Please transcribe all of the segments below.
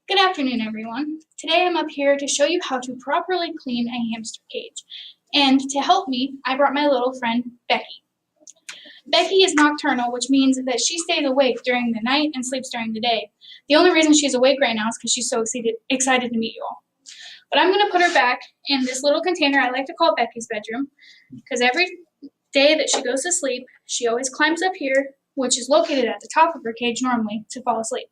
Good afternoon, everyone. Today I'm up here to show you how to properly clean a hamster cage. And to help me, I brought my little friend, Becky. Becky is nocturnal, which means that she stays awake during the night and sleeps during the day. The only reason she's awake right now is because she's so excited to meet you all. But I'm going to put her back in this little container I like to call Becky's bedroom, because every day that she goes to sleep, she always climbs up here, which is located at the top of her cage normally, to fall asleep.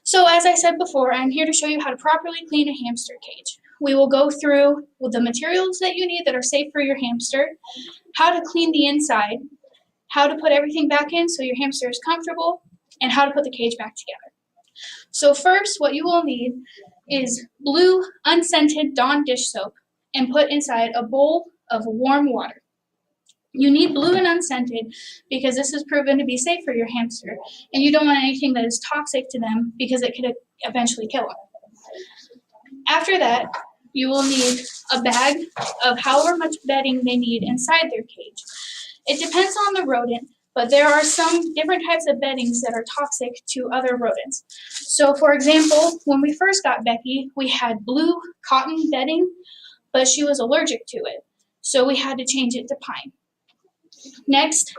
So as I said before, I'm here to show you how to properly clean a hamster cage. We will go through the materials that you need that are safe for your hamster, how to clean the inside, how to put everything back in so your hamster is comfortable, and how to put the cage back together. So first, what you will need is blue unscented Dawn dish soap and put inside a bowl of warm water. You need blue and unscented because this is proven to be safe for your hamster, and you don't want anything that is toxic to them because it could eventually kill them. After that, you will need a bag of however much bedding they need inside their cage. It depends on the rodent, but there are some different types of beddings that are toxic to other rodents. So for example, when we first got Becky, we had blue cotton bedding, but she was allergic to it, so we had to change it to pine. Next,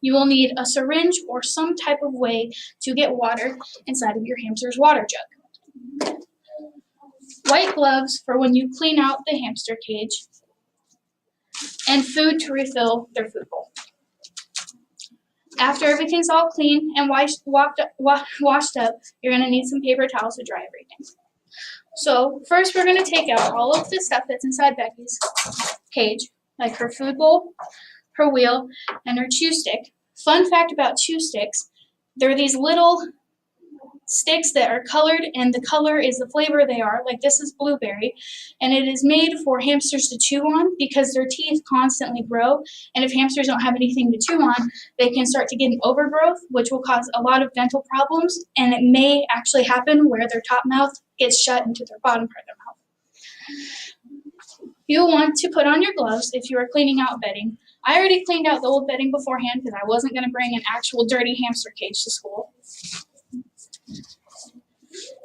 you will need a syringe or some type of way to get water inside of your hamster's water jug. White gloves for when you clean out the hamster cage, and food to refill their food bowl. After everything's all clean and washed up, you're going to need some paper towels to dry everything. So first we're going to take out all of the stuff that's inside Becky's cage, like her food bowl, her wheel, and her chew stick. Fun fact about chew sticks, they're these little sticks that are colored, and the color is the flavor they are. Like this is blueberry, and it is made for hamsters to chew on because their teeth constantly grow, and if hamsters don't have anything to chew on, they can start to get an overgrowth, which will cause a lot of dental problems, and it may actually happen where their top mouth gets shut into their bottom part of their mouth. You'll want to put on your gloves if you are cleaning out bedding. I already cleaned out the old bedding beforehand because I wasn't going to bring an actual dirty hamster cage to school.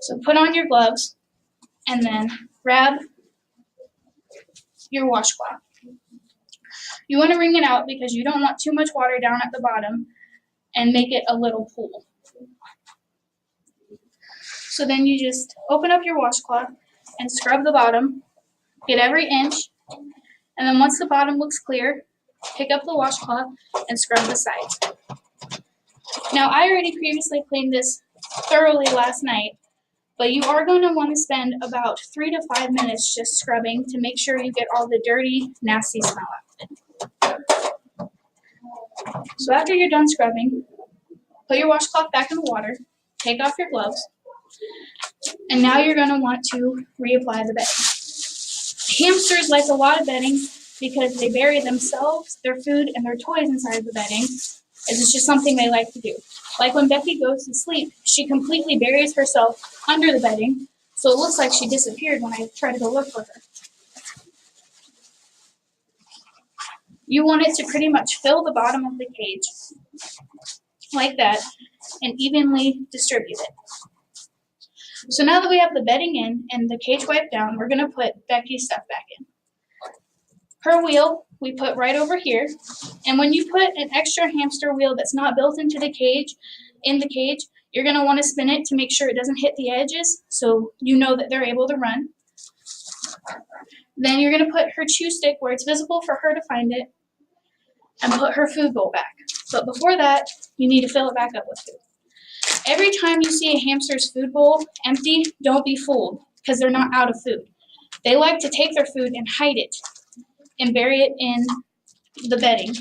So put on your gloves and then grab your washcloth. You want to wring it out because you don't want too much water down at the bottom and make it a little pool. So then you just open up your washcloth and scrub the bottom, get every inch, and then once the bottom looks clear, pick up the washcloth and scrub the sides. Now I already previously cleaned this thoroughly last night, but you are going to want to spend about 3 to 5 minutes just scrubbing to make sure you get all the dirty, nasty smell out of it. So after you're done scrubbing, put your washcloth back in the water, take off your gloves, and now you're going to want to reapply the bedding. Hamsters like a lot of bedding because they bury themselves, their food, and their toys inside of the bedding, as it's just something they like to do. Like when Becky goes to sleep, she completely buries herself under the bedding, so it looks like she disappeared when I try to go look for her. You want it to pretty much fill the bottom of the cage, like that, and evenly distribute it. So now that we have the bedding in and the cage wiped down, we're going to put Becky's stuff back in. Her wheel we put right over here, and when you put an extra hamster wheel that's not built into the cage, you're going to want to spin it to make sure it doesn't hit the edges so you know that they're able to run. Then you're going to put her chew stick where it's visible for her to find it and put her food bowl back. But before that, you need to fill it back up with food. Every time you see a hamster's food bowl empty, don't be fooled because they're not out of food. They like to take their food and hide it and bury it in the bedding.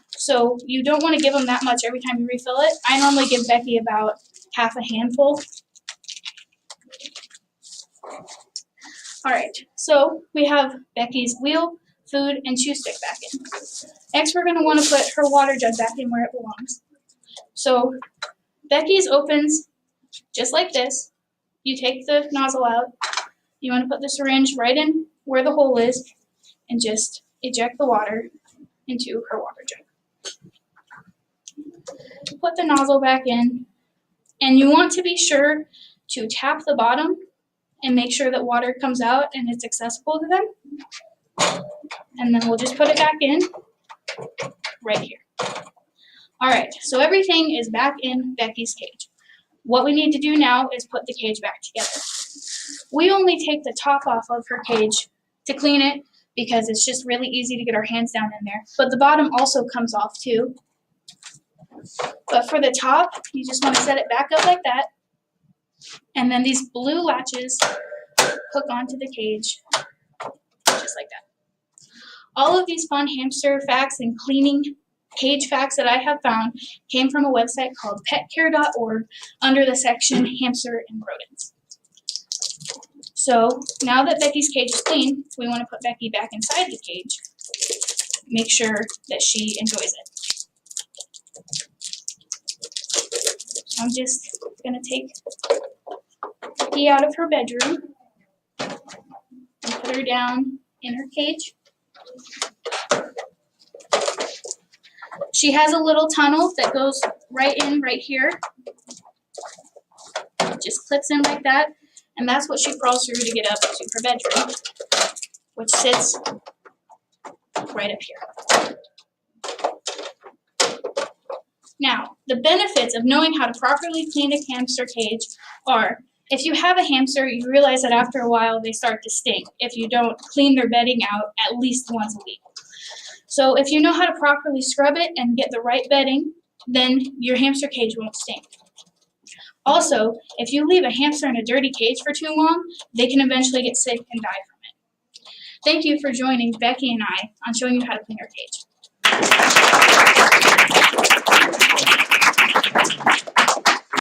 So you don't want to give them that much every time you refill it. I normally give Becky about half a handful. All right, so we have Becky's wheel, food, and chew stick back in. Next, we're going to want to put her water jug back in where it belongs. So Becky's opens just like this. You take the nozzle out. You want to put the syringe right in where the hole is and just eject the water into her water jug. Put the nozzle back in, and you want to be sure to tap the bottom and make sure that water comes out and it's accessible to them. And then we'll just put it back in right here. All right, so everything is back in Becky's cage. What we need to do now is put the cage back together. We only take the top off of her cage to clean it because it's just really easy to get our hands down in there. But the bottom also comes off too. But for the top, you just want to set it back up like that. And then these blue latches hook onto the cage, just like that. All of these fun hamster facts and cleaning cage facts that I have found came from a website called petcare.org under the section Hamster and Rodents. So now that Becky's cage is clean, we want to put Becky back inside the cage. Make sure that she enjoys it. So I'm just going to take Becky out of her bedroom and put her down in her cage. She has a little tunnel that goes right in right here. It just clips in like that, and that's what she crawls through to get up to her bedroom, which sits right up here. Now, the benefits of knowing how to properly clean a hamster cage are, if you have a hamster, you realize that after a while they start to stink if you don't clean their bedding out at least once a week. So if you know how to properly scrub it and get the right bedding, then your hamster cage won't stink. Also, if you leave a hamster in a dirty cage for too long, they can eventually get sick and die from it. Thank you for joining Becky and I on showing you how to clean our cage.